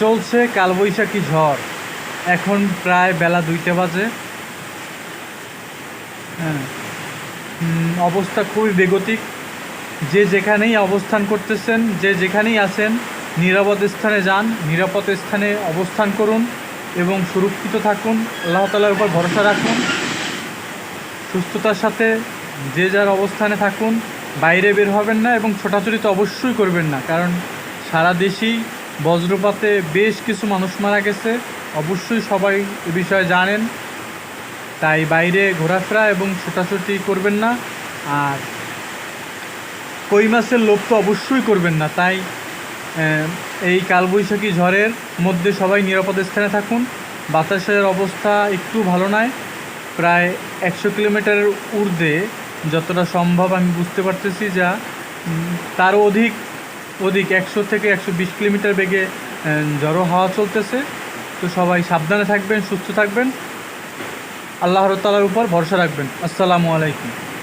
চলছে কালবৈশাখী ঝড়। এখন প্রায় বেলা 2টা বাজে। হ্যাঁ, অবস্থা খুবই বেগতিক। যে যেখানেই অবস্থান করতেছেন, যে যেখানেই আছেন, নিরাপদ স্থানে যান, নিরাপদ স্থানে অবস্থান করুন এবং সুরক্ষিত থাকুন। আল্লাহ তাআলার উপর ভরসা রাখুন। সুস্থতার সাথে যে যার অবস্থানে থাকুন। বাইরে বের হবেন না এবং ছোটাছুটি তো অবশ্যই করবেন না, কারণ সারা দেশেই বজ্রপাতে বেশ কিছু মানুষ মারা গেছে। অবশ্যই সবাই এ বিষয়ে জানেন। তাই বাইরে ঘোরাফেরা এবং ছোটাছুটি করবেন না। আর কই মাছের লোভ তো অবশ্যই করবেন না। তাই এই কালবৈশাখী ঝড়ের মধ্যে সবাই নিরাপদ স্থানে থাকুন। বাতাসের অবস্থা একটু ভালো নয়, প্রায় 100 কিলোমিটারের ঊর্ধ্বে যতটা সম্ভব আমি বুঝতে পারতেছি, যা তারও অধিক 100 থেকে 120 কিলোমিটার বেগে ঝড়ো হাওয়া চলতেছে। তো সবাই সাবধানে থাকবেন, সুস্থ থাকবেন, আল্লাহর তাআলার উপর ভরসা রাখবেন। আসসালামু আলাইকুম।